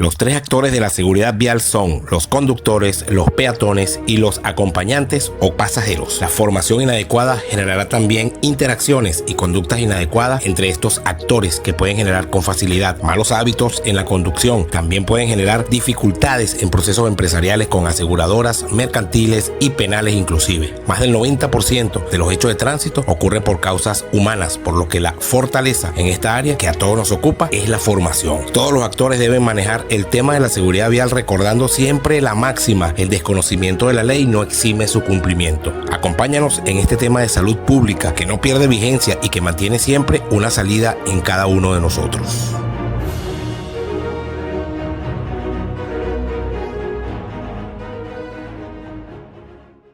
Los tres actores de la seguridad vial son los conductores, los peatones y los acompañantes o pasajeros. La formación inadecuada generará también interacciones y conductas inadecuadas entre estos actores que pueden generar con facilidad malos hábitos en la conducción. También pueden generar dificultades en procesos empresariales con aseguradoras, mercantiles y penales inclusive. Más del 90% de los hechos de tránsito ocurren por causas humanas, por lo que la fortaleza en esta área que a todos nos ocupa es la formación. Todos los actores deben manejar el tema de la seguridad vial recordando siempre la máxima: el desconocimiento de la ley no exime su cumplimiento. Acompáñanos en este tema de salud pública que no pierde vigencia y que mantiene siempre una salida en cada uno de nosotros.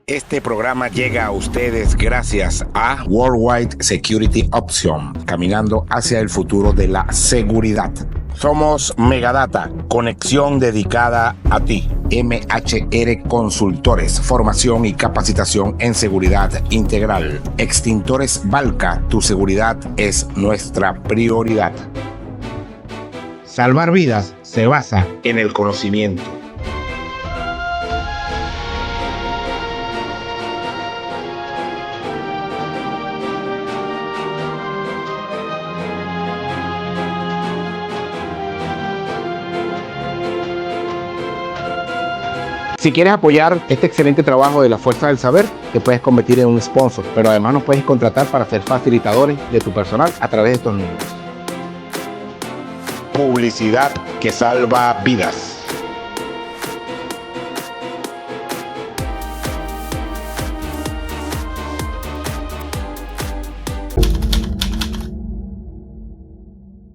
Este programa llega a ustedes gracias a Worldwide Security Option, caminando hacia el futuro de la seguridad. Somos Megadata, conexión dedicada a ti. MHR Consultores, formación y capacitación en seguridad integral. Extintores Balca, tu seguridad es nuestra prioridad. Salvar vidas se basa en el conocimiento. Si quieres apoyar este excelente trabajo de la Fuerza del Saber, te puedes convertir en un sponsor, pero además nos puedes contratar para ser facilitadores de tu personal a través de estos números. Publicidad que salva vidas.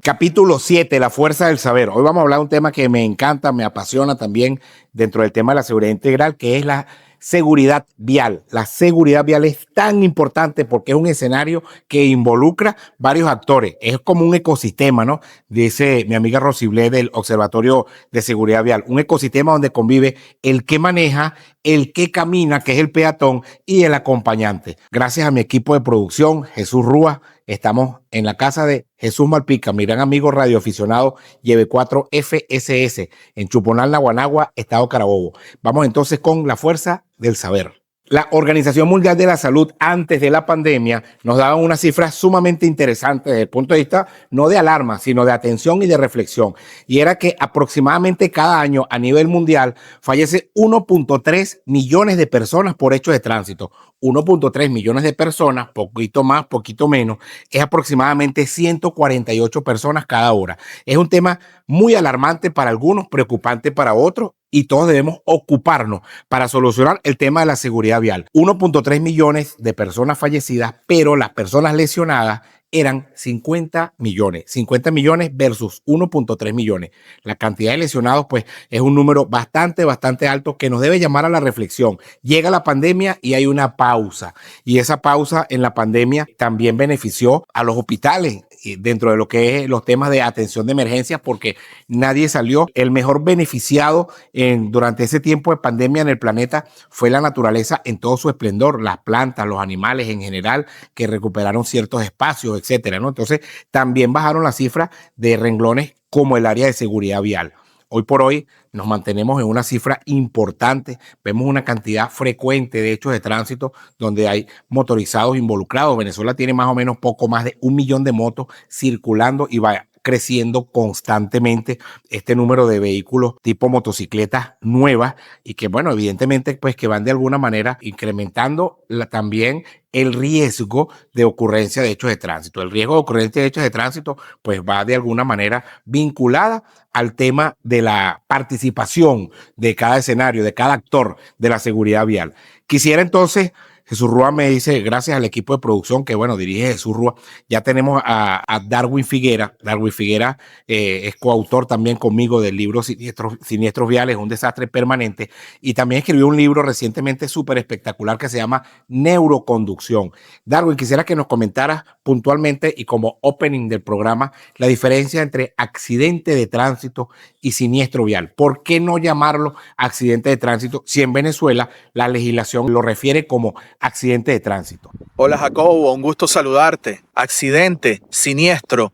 Capítulo 7, la fuerza del saber. Hoy vamos a hablar de un tema que me encanta, me apasiona también dentro del tema de la seguridad integral, que es la seguridad vial. La seguridad vial es tan importante porque es un escenario que involucra varios actores. Es como un ecosistema, ¿no? Dice mi amiga Rosible del Observatorio de Seguridad Vial. Un ecosistema donde convive el que maneja, el que camina, que es el peatón, y el acompañante. Gracias a mi equipo de producción, Jesús Rúa, estamos en la casa de Jesús Malpica, mi gran amigo radioaficionado Lleve 4 FSS, en Chuponal, Naguanagua, Estado Carabobo. Vamos entonces con la fuerza del saber. La Organización Mundial de la Salud antes de la pandemia nos daba una cifra sumamente interesante desde el punto de vista no de alarma, sino de atención y de reflexión. Y era que aproximadamente cada año a nivel mundial fallece 1.3 millones de personas por hechos de tránsito. 1.3 millones de personas, poquito más, poquito menos, es aproximadamente 148 personas cada hora. Es un tema muy alarmante para algunos, preocupante para otros, y todos debemos ocuparnos para solucionar el tema de la seguridad vial. 1.3 millones de personas fallecidas, pero las personas lesionadas eran 50 millones. 50 millones versus 1.3 millones. La cantidad de lesionados, pues, es un número bastante alto que nos debe llamar a la reflexión. Llega la pandemia y hay una pausa. Y esa pausa en la pandemia también benefició a los hospitales dentro de lo que es los temas de atención de emergencias, porque nadie salió. El mejor beneficiado durante ese tiempo de pandemia en el planeta fue la naturaleza en todo su esplendor, las plantas, los animales en general, que recuperaron ciertos espacios, etcétera, ¿no? Entonces, también bajaron las cifras de renglones como el área de seguridad vial. Hoy por hoy nos mantenemos en una cifra importante. Vemos una cantidad frecuente de hechos de tránsito donde hay motorizados involucrados. Venezuela tiene más o menos poco más de 1 millón de motos circulando y va creciendo constantemente este número de vehículos tipo motocicletas nuevas y que, bueno, evidentemente, pues que van de alguna manera incrementando también el riesgo de ocurrencia de hechos de tránsito. El riesgo de ocurrencia de hechos de tránsito, pues va de alguna manera vinculada al tema de la participación de cada escenario, de cada actor de la seguridad vial. Quisiera entonces, Jesús Rúa me dice, gracias al equipo de producción que, bueno, dirige Jesús Rúa, ya tenemos a Darwin Figuera. Darwin Figuera es coautor también conmigo del libro Siniestros Viales, un desastre permanente, y también escribió un libro recientemente súper espectacular que se llama Neuroconducción. Darwin, quisiera que nos comentaras puntualmente y como opening del programa la diferencia entre accidente de tránsito y siniestro vial. ¿Por qué no llamarlo accidente de tránsito si en Venezuela la legislación lo refiere como accidente de tránsito? Hola Jacobo, un gusto saludarte. Accidente, siniestro,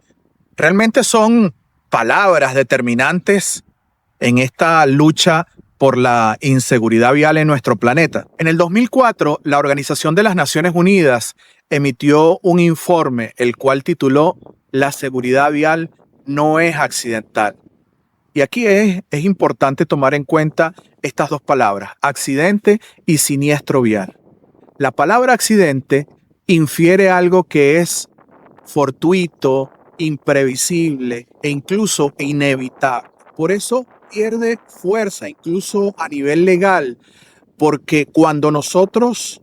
realmente son palabras determinantes en esta lucha por la inseguridad vial en nuestro planeta. En el 2004, la Organización de las Naciones Unidas emitió un informe, el cual tituló La seguridad vial no es accidental. Y aquí es importante tomar en cuenta estas dos palabras, accidente y siniestro vial. La palabra accidente infiere algo que es fortuito, imprevisible e incluso inevitable. Por eso pierde fuerza, incluso a nivel legal, porque cuando nosotros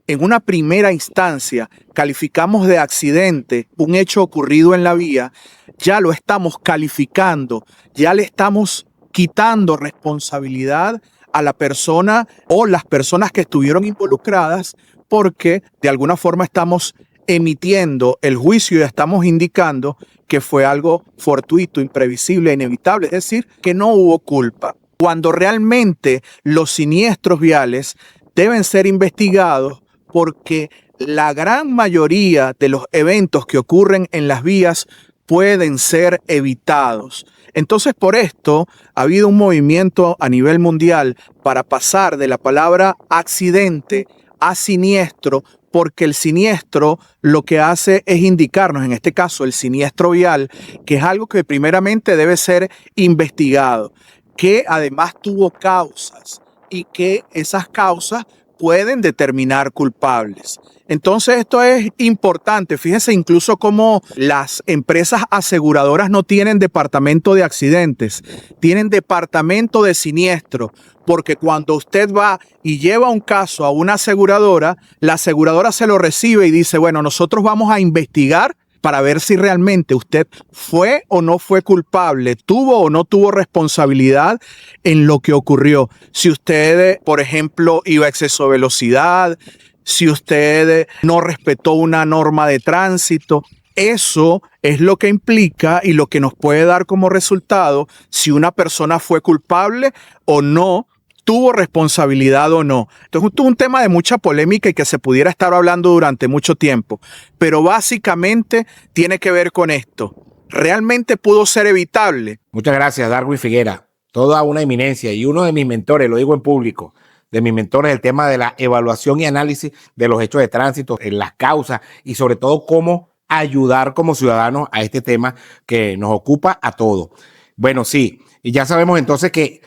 en una primera instancia calificamos de accidente un hecho ocurrido en la vía, ya lo estamos calificando, ya le estamos quitando responsabilidad a la persona o las personas que estuvieron involucradas, porque de alguna forma estamos emitiendo el juicio y estamos indicando que fue algo fortuito, imprevisible, inevitable, es decir, que no hubo culpa. Cuando realmente los siniestros viales deben ser investigados porque la gran mayoría de los eventos que ocurren en las vías pueden ser evitados. Entonces, por esto ha habido un movimiento a nivel mundial para pasar de la palabra accidente a siniestro, porque el siniestro lo que hace es indicarnos, en este caso el siniestro vial, que es algo que primeramente debe ser investigado, que además tuvo causas y que esas causas pueden determinar culpables. Entonces esto es importante. Fíjense incluso cómo las empresas aseguradoras no tienen departamento de accidentes, tienen departamento de siniestro, porque cuando usted va y lleva un caso a una aseguradora, la aseguradora se lo recibe y dice, bueno, nosotros vamos a investigar para ver si realmente usted fue o no fue culpable, tuvo o no tuvo responsabilidad en lo que ocurrió. Si usted, por ejemplo, iba a exceso de velocidad, si usted no respetó una norma de tránsito, eso es lo que implica y lo que nos puede dar como resultado si una persona fue culpable o no, tuvo responsabilidad o no. Entonces, es un tema de mucha polémica y que se pudiera estar hablando durante mucho tiempo, pero básicamente tiene que ver con esto. ¿Realmente pudo ser evitable? Muchas gracias, Darwin Figuera. Toda una eminencia y uno de mis mentores, lo digo en público, de mis mentores, el tema de la evaluación y análisis de los hechos de tránsito, en las causas y sobre todo cómo ayudar como ciudadanos a este tema que nos ocupa a todos. Bueno, sí, y ya sabemos entonces que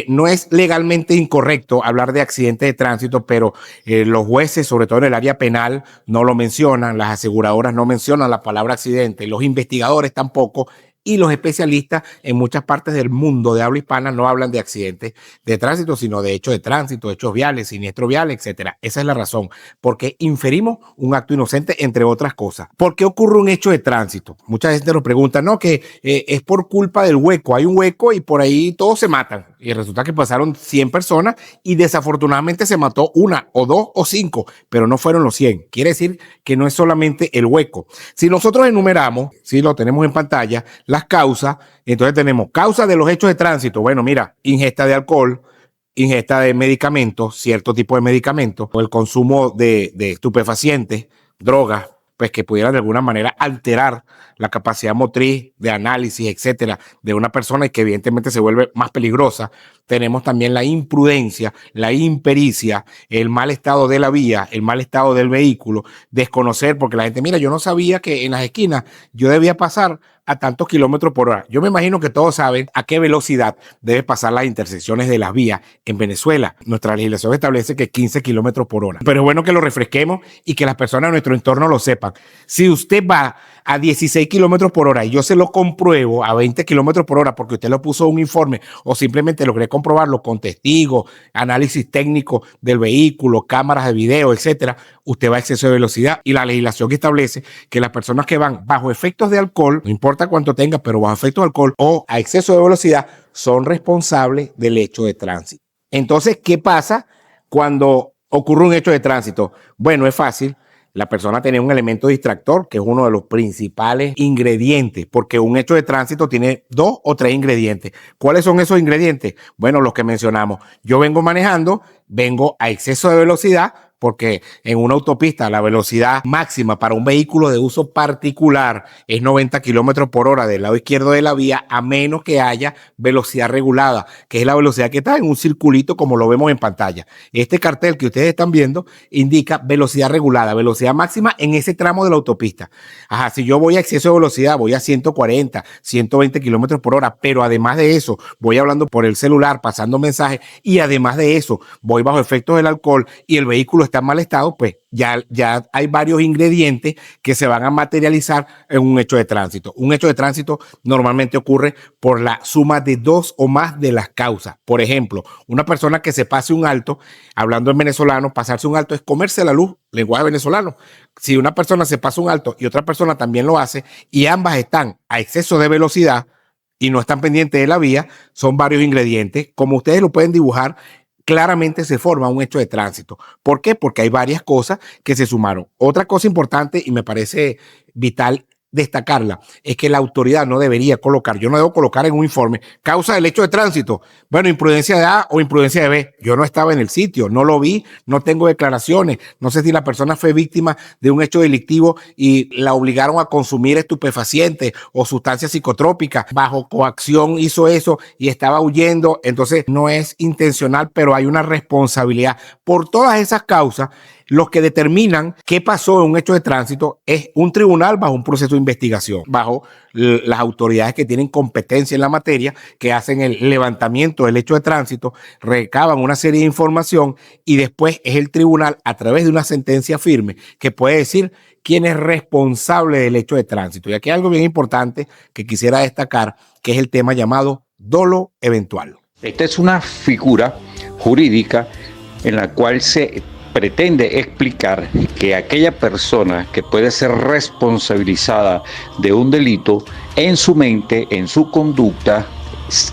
no es legalmente incorrecto hablar de accidentes de tránsito, pero los jueces, sobre todo en el área penal, no lo mencionan, las aseguradoras no mencionan la palabra accidente, los investigadores tampoco, y los especialistas en muchas partes del mundo de habla hispana no hablan de accidentes de tránsito, sino de hechos de tránsito, hechos viales, siniestros viales, etcétera. Esa es la razón, porque inferimos un acto inocente, entre otras cosas. ¿Por qué ocurre un hecho de tránsito? Mucha gente nos pregunta, no, que es por culpa del hueco. Hay un hueco y por ahí todos se matan. Y resulta que pasaron 100 personas y desafortunadamente se mató una o dos o cinco, pero no fueron los 100. Quiere decir que no es solamente el hueco. Si nosotros enumeramos, si lo tenemos en pantalla, las causas, entonces tenemos causas de los hechos de tránsito. Bueno, mira, ingesta de alcohol, ingesta de medicamentos, cierto tipo de medicamentos, o el consumo de estupefacientes, drogas, pues que pudieran de alguna manera alterar la capacidad motriz de análisis, etcétera, de una persona y que evidentemente se vuelve más peligrosa. Tenemos también la imprudencia, la impericia, el mal estado de la vía, el mal estado del vehículo, desconocer, porque la gente, mira, yo no sabía que en las esquinas yo debía pasar a tantos kilómetros por hora. Yo me imagino que todos saben a qué velocidad debe pasar las intersecciones de las vías en Venezuela. Nuestra legislación establece que 15 kilómetros por hora. Pero es bueno que lo refresquemos y que las personas de nuestro entorno lo sepan. Si usted va a 16 kilómetros por hora y yo se lo compruebo a 20 kilómetros por hora porque usted lo puso en un informe o simplemente logré comprobarlo con testigos, análisis técnico del vehículo, cámaras de video, etcétera, usted va a exceso de velocidad y la legislación establece que las personas que van bajo efectos de alcohol, no importa cuánto tenga, pero bajo efectos de alcohol o a exceso de velocidad, son responsables del hecho de tránsito. Entonces, ¿qué pasa cuando ocurre un hecho de tránsito? Bueno, es fácil. La persona tiene un elemento distractor, que es uno de los principales ingredientes, porque un hecho de tránsito tiene 2 o 3 ingredientes. ¿Cuáles son esos ingredientes? Bueno, los que mencionamos. Yo vengo manejando, vengo a exceso de velocidad, porque en una autopista la velocidad máxima para un vehículo de uso particular es 90 kilómetros por hora del lado izquierdo de la vía, a menos que haya velocidad regulada, que es la velocidad que está en un circulito como lo vemos en pantalla. Este cartel que ustedes están viendo indica velocidad regulada, velocidad máxima en ese tramo de la autopista. Ajá, si yo voy a exceso de velocidad, voy a 140, 120 kilómetros por hora, pero además de eso, voy hablando por el celular, pasando mensajes, y además de eso, voy bajo efectos del alcohol y el vehículo está en mal estado, pues ya hay varios ingredientes que se van a materializar en un hecho de tránsito. Un hecho de tránsito normalmente ocurre por la suma de dos o más de las causas. Por ejemplo, una persona que se pase un alto, hablando en venezolano, pasarse un alto es comerse la luz, lenguaje venezolano. Si una persona se pasa un alto y otra persona también lo hace y ambas están a exceso de velocidad y no están pendientes de la vía, son varios ingredientes. Como ustedes lo pueden dibujar, claramente se forma un hecho de tránsito. ¿Por qué? Porque hay varias cosas que se sumaron. Otra cosa importante, y me parece vital destacarla, es que la autoridad no debería colocar, yo no debo colocar en un informe, causa del hecho de tránsito, bueno, imprudencia de A o imprudencia de B. Yo no estaba en el sitio, no lo vi, no tengo declaraciones, no sé si la persona fue víctima de un hecho delictivo y la obligaron a consumir estupefacientes o sustancias psicotrópicas, bajo coacción hizo eso y estaba huyendo, entonces no es intencional, pero hay una responsabilidad. Por todas esas causas, los que determinan qué pasó en un hecho de tránsito es un tribunal bajo un proceso de investigación, bajo las autoridades que tienen competencia en la materia, que hacen el levantamiento del hecho de tránsito, recaban una serie de información y después es el tribunal, a través de una sentencia firme, que puede decir quién es responsable del hecho de tránsito. Y aquí hay algo bien importante que quisiera destacar, que es el tema llamado dolo eventual. Esta es una figura jurídica en la cual se pretende explicar que aquella persona que puede ser responsabilizada de un delito, en su mente, en su conducta,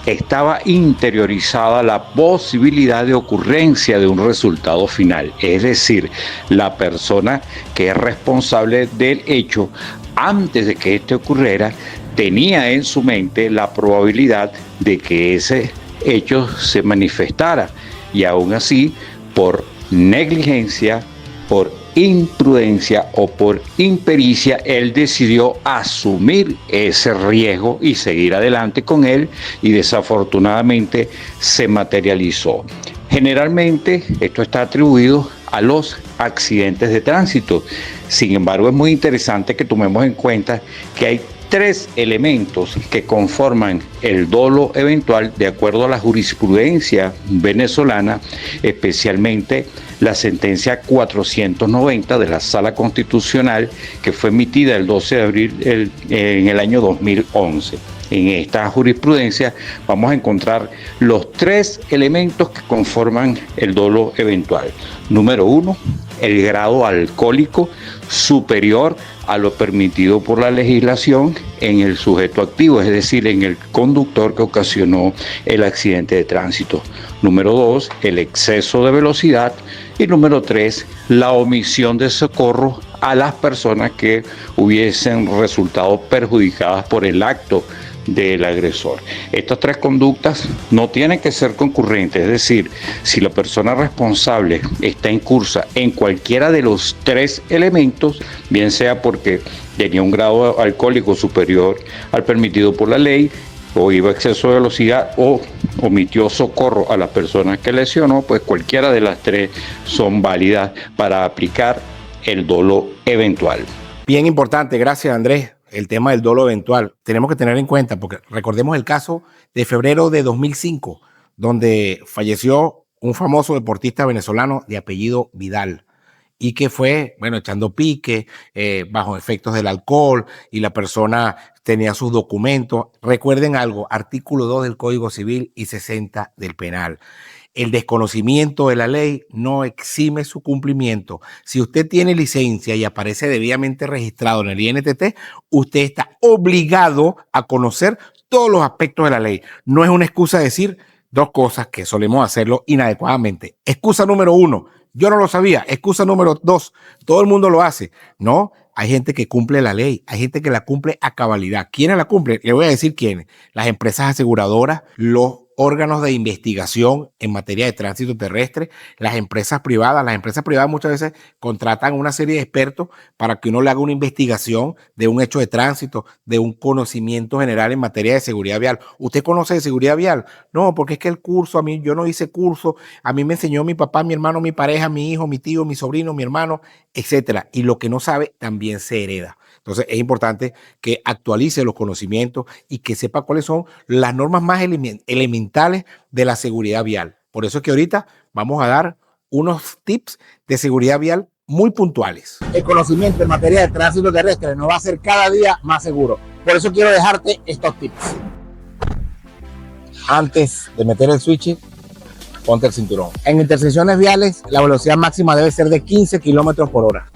estaba interiorizada la posibilidad de ocurrencia de un resultado final. Es decir, la persona que es responsable del hecho, antes de que este ocurriera, tenía en su mente la probabilidad de que ese hecho se manifestara, y aún así, por negligencia, por imprudencia o por impericia, él decidió asumir ese riesgo y seguir adelante con él, y desafortunadamente se materializó. Generalmente esto está atribuido a los accidentes de tránsito. Sin embargo, es muy interesante que tomemos en cuenta que hay tres elementos que conforman el dolo eventual de acuerdo a la jurisprudencia venezolana, especialmente la sentencia 490 de la Sala Constitucional, que fue emitida el 12 de abril en el año 2011. En esta jurisprudencia vamos a encontrar los tres elementos que conforman el dolo eventual. Número 1, el grado alcohólico superior a lo permitido por la legislación en el sujeto activo, es decir, en el conductor que ocasionó el accidente de tránsito. Número 2, el exceso de velocidad. Y número 3, la omisión de socorro a las personas que hubiesen resultado perjudicadas por el acto del agresor. Estas tres conductas no tienen que ser concurrentes, es decir, si la persona responsable está incursa en cualquiera de los tres elementos, bien sea porque tenía un grado alcohólico superior al permitido por la ley, o iba a exceso de velocidad, o omitió socorro a las personas que lesionó, pues cualquiera de las tres son válidas para aplicar el dolo eventual. Bien importante, gracias Andrés. El tema del dolo eventual, tenemos que tener en cuenta, porque recordemos el caso de febrero de 2005, donde falleció un famoso deportista venezolano de apellido Vidal, y que fue, bueno, echando pique, bajo efectos del alcohol, y la persona tenía sus documentos. Recuerden algo, artículo 2 del Código Civil y 60 del Penal. El desconocimiento de la ley no exime su cumplimiento. Si usted tiene licencia y aparece debidamente registrado en el INTT, usted está obligado a conocer todos los aspectos de la ley. No es una excusa decir dos cosas que solemos hacerlo inadecuadamente. Excusa número 1, yo no lo sabía. Excusa número 2, todo el mundo lo hace. No, hay gente que cumple la ley, hay gente que la cumple a cabalidad. ¿Quiénes la cumplen? Le voy a decir quiénes. Las empresas aseguradoras, los órganos de investigación en materia de tránsito terrestre, las empresas privadas. Las empresas privadas muchas veces contratan una serie de expertos para que uno le haga una investigación de un hecho de tránsito, de un conocimiento general en materia de seguridad vial. ¿Usted conoce de seguridad vial? No, porque es que el curso, yo no hice curso, a mí me enseñó mi papá, mi hermano, mi pareja, mi hijo, mi tío, mi sobrino, mi hermano, etcétera. Y lo que no sabe también se hereda. Entonces es importante que actualice los conocimientos y que sepa cuáles son las normas más elementales de la seguridad vial. Por eso es que ahorita vamos a dar unos tips de seguridad vial muy puntuales. El conocimiento en materia de tránsito terrestre nos va a hacer cada día más seguro. Por eso quiero dejarte estos tips. Antes de meter el switch, ponte el cinturón. En intersecciones viales, la velocidad máxima debe ser de 15 kilómetros por hora.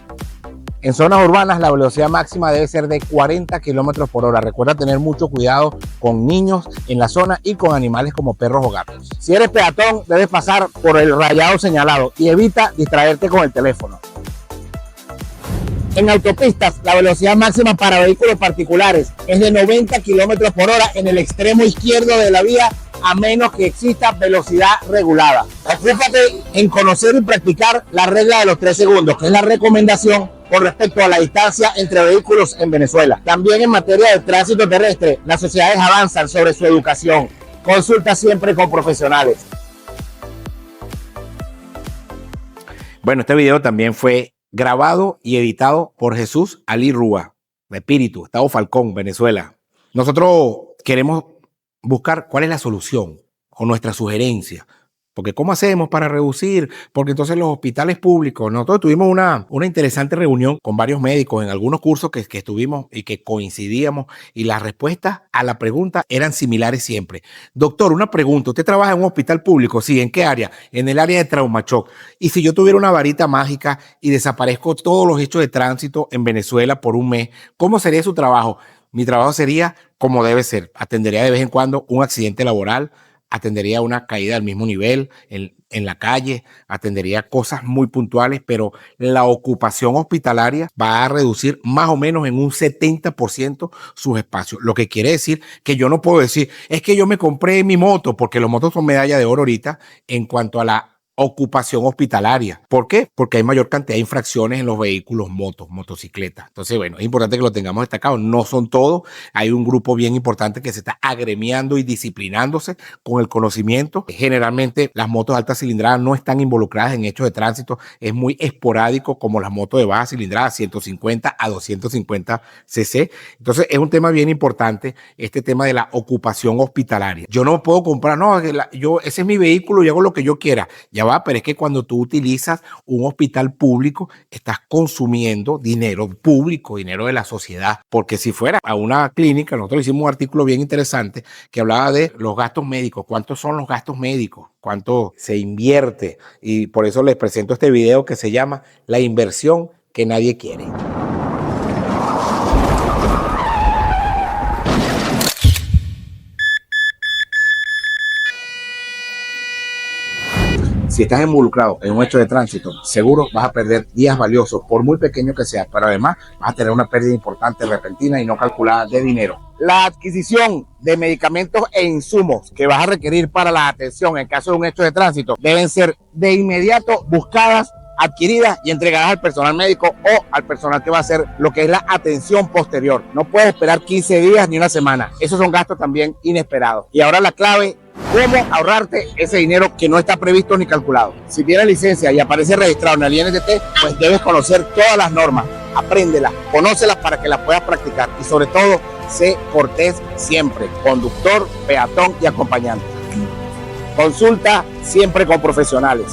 En zonas urbanas, la velocidad máxima debe ser de 40 kilómetros por hora. Recuerda tener mucho cuidado con niños en la zona y con animales como perros o gatos. Si eres peatón, debes pasar por el rayado señalado y evita distraerte con el teléfono. En autopistas, la velocidad máxima para vehículos particulares es de 90 kilómetros por hora en el extremo izquierdo de la vía, a menos que exista velocidad regulada. Ocúpate en conocer y practicar la regla de los 3 segundos, que es la recomendación con respecto a la distancia entre vehículos en Venezuela. También en materia de tránsito terrestre, las sociedades avanzan sobre su educación. Consulta siempre con profesionales. Bueno, este video también fue grabado y editado por Jesús Ali Rúa, de Espíritu, Estado Falcón, Venezuela. Nosotros queremos buscar cuál es la solución o nuestra sugerencia. Porque ¿cómo hacemos para reducir? Porque entonces los hospitales públicos, nosotros tuvimos una interesante reunión con varios médicos en algunos cursos que estuvimos y que coincidíamos, y las respuestas a la pregunta eran similares siempre. Doctor, una pregunta, ¿usted trabaja en un hospital público? Sí, ¿en qué área? En el área de traumashock. Y si yo tuviera una varita mágica y desaparezco todos los hechos de tránsito en Venezuela por un mes, ¿cómo sería su trabajo? Mi trabajo sería como debe ser. Atendería de vez en cuando un accidente laboral, atendería una caída al mismo nivel en la calle, atendería cosas muy puntuales, pero la ocupación hospitalaria va a reducir más o menos en un 70% sus espacios. Lo que quiere decir que yo no puedo decir, es que yo me compré mi moto, porque los motos son medalla de oro ahorita en cuanto a la ocupación hospitalaria. ¿Por qué? Porque hay mayor cantidad de infracciones en los vehículos, motos, motocicletas. Entonces, bueno, es importante que lo tengamos destacado. No son todos. Hay un grupo bien importante que se está agremiando y disciplinándose con el conocimiento. Generalmente las motos de alta cilindrada no están involucradas en hechos de tránsito. Es muy esporádico como las motos de baja cilindrada, 150 a 250 cc. Entonces, es un tema bien importante, este tema de la ocupación hospitalaria. Yo no puedo comprar, no, ese es mi vehículo y hago lo que yo quiera. Ya va, pero es que cuando tú utilizas un hospital público, estás consumiendo dinero público, dinero de la sociedad. Porque si fuera a una clínica, nosotros hicimos un artículo bien interesante que hablaba de los gastos médicos. ¿Cuántos son los gastos médicos? ¿Cuánto se invierte? Y por eso les presento este video que se llama La inversión que nadie quiere. Si estás involucrado en un hecho de tránsito, seguro vas a perder días valiosos, por muy pequeño que sea, pero además vas a tener una pérdida importante, repentina y no calculada de dinero. La adquisición de medicamentos e insumos que vas a requerir para la atención en caso de un hecho de tránsito deben ser de inmediato buscadas, adquiridas y entregadas al personal médico o al personal que va a hacer lo que es la atención posterior. No puedes esperar 15 días ni una semana. Esos son gastos también inesperados. Y ahora la clave: ¿cómo ahorrarte ese dinero que no está previsto ni calculado? Si tienes licencia y aparece registrado en el INTT, pues debes conocer todas las normas. Apréndelas, conócelas para que las puedas practicar. Y sobre todo, sé cortés siempre, conductor, peatón y acompañante. Consulta siempre con profesionales.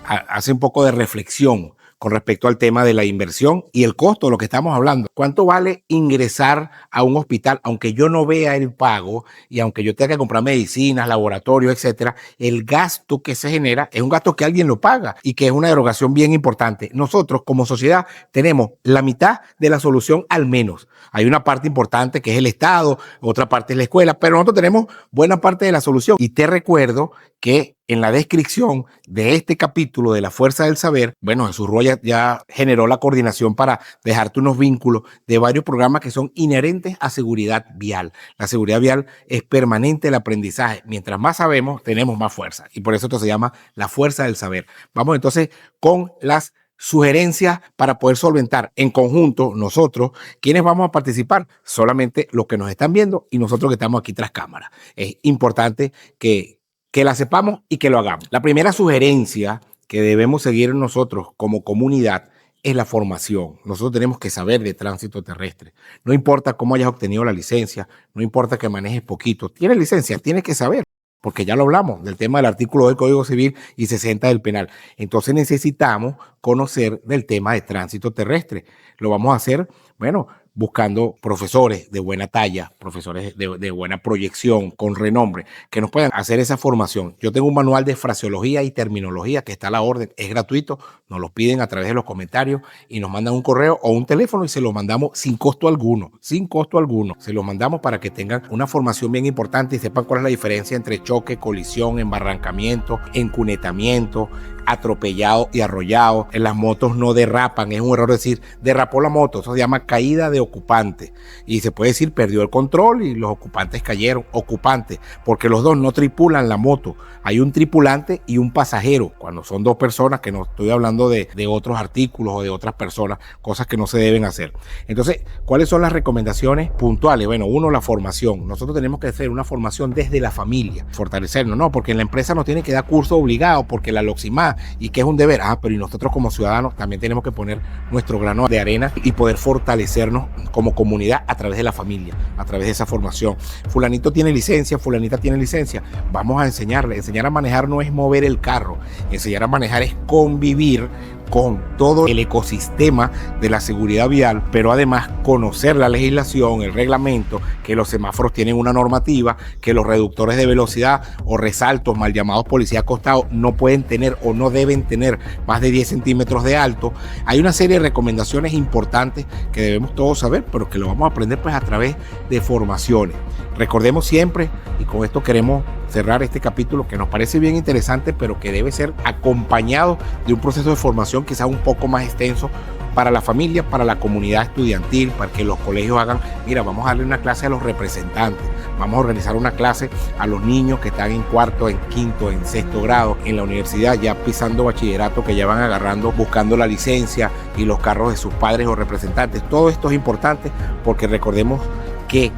Hace un poco de reflexión con respecto al tema de la inversión y el costo de lo que estamos hablando. ¿Cuánto vale ingresar a un hospital, aunque yo no vea el pago y aunque yo tenga que comprar medicinas, laboratorios, etcétera? El gasto que se genera es un gasto que alguien lo paga y que es una erogación bien importante. Nosotros como sociedad tenemos la mitad de la solución al menos. Hay una parte importante que es el Estado, otra parte es la escuela, pero nosotros tenemos buena parte de la solución. Y te recuerdo que En la descripción de este capítulo de la Fuerza del Saber, bueno, Jesús Roya ya generó la coordinación para dejarte unos vínculos de varios programas que son inherentes a seguridad vial. La seguridad vial es permanente el aprendizaje. Mientras más sabemos, tenemos más fuerza. Y por eso esto se llama la Fuerza del Saber. Vamos entonces con las sugerencias para poder solventar en conjunto nosotros, ¿quiénes vamos a participar? Solamente los que nos están viendo y nosotros que estamos aquí tras cámara. Es importante que la sepamos y que lo hagamos. La primera sugerencia que debemos seguir nosotros como comunidad es la formación. Nosotros tenemos que saber de tránsito terrestre. No importa cómo hayas obtenido la licencia, no importa que manejes poquito. Tienes licencia, tienes que saber, porque ya lo hablamos del tema del artículo del Código Civil y 60 del Penal. Entonces necesitamos conocer del tema de tránsito terrestre. Lo vamos a hacer, bueno, buscando profesores de buena talla, profesores de buena proyección, con renombre, que nos puedan hacer esa formación. Yo tengo un manual de fraseología y terminología que está a la orden, es gratuito, nos lo piden a través de los comentarios y nos mandan un correo o un teléfono y se lo mandamos sin costo alguno, Se lo mandamos para que tengan una formación bien importante y sepan cuál es la diferencia entre choque, colisión, embarrancamiento, encunetamiento, atropellado y arrollado. En las motos no derrapan, es un error decir derrapó la moto, eso se llama caída de ocupante y se puede decir perdió el control y los ocupantes cayeron, ocupantes, porque los dos no tripulan la moto, hay un tripulante y un pasajero, cuando son dos personas, que no estoy hablando de otros artículos o de otras personas, cosas que no se deben hacer. Entonces, ¿cuáles son las recomendaciones puntuales? Bueno, uno, la formación. Nosotros tenemos que hacer una formación desde la familia, fortalecernos, no, porque en la empresa nos tiene que dar curso obligado, porque la LOXIMAD y que es un deber, pero y nosotros como ciudadanos también tenemos que poner nuestro grano de arena y poder fortalecernos como comunidad a través de la familia, a través de esa formación. Fulanito tiene licencia, fulanita tiene licencia, vamos a enseñarle. Enseñar a manejar no es mover el carro, enseñar a manejar es convivir con todo el ecosistema de la seguridad vial, pero además conocer la legislación, el reglamento, que los semáforos tienen una normativa, que los reductores de velocidad o resaltos, mal llamados policía acostado, no pueden tener o no deben tener más de 10 centímetros de alto. Hay una serie de recomendaciones importantes que debemos todos saber, pero que lo vamos a aprender pues a través de formaciones. Recordemos siempre, y con esto queremos cerrar este capítulo que nos parece bien interesante, pero que debe ser acompañado de un proceso de formación quizás un poco más extenso para la familia, para la comunidad estudiantil, para que los colegios hagan, mira, vamos a darle una clase a los representantes, vamos a organizar una clase a los niños que están en cuarto, en quinto, en sexto grado, en la universidad, ya pisando bachillerato, que ya van agarrando, buscando la licencia y los carros de sus padres o representantes. Todo esto es importante porque recordemos que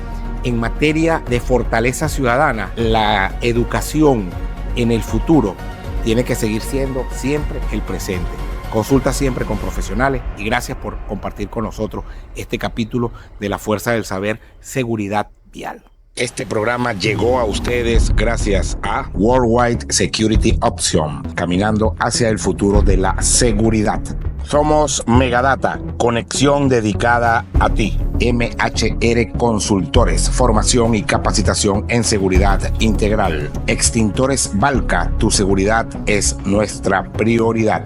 en materia de fortaleza ciudadana, la educación en el futuro tiene que seguir siendo siempre el presente. Consulta siempre con profesionales y gracias por compartir con nosotros este capítulo de la Fuerza del Saber, Seguridad Vial. Este programa llegó a ustedes gracias a Worldwide Security Option, caminando hacia el futuro de la seguridad. Somos Megadata, conexión dedicada a ti. MHR Consultores, formación y capacitación en seguridad integral. Extintores Valca, tu seguridad es nuestra prioridad.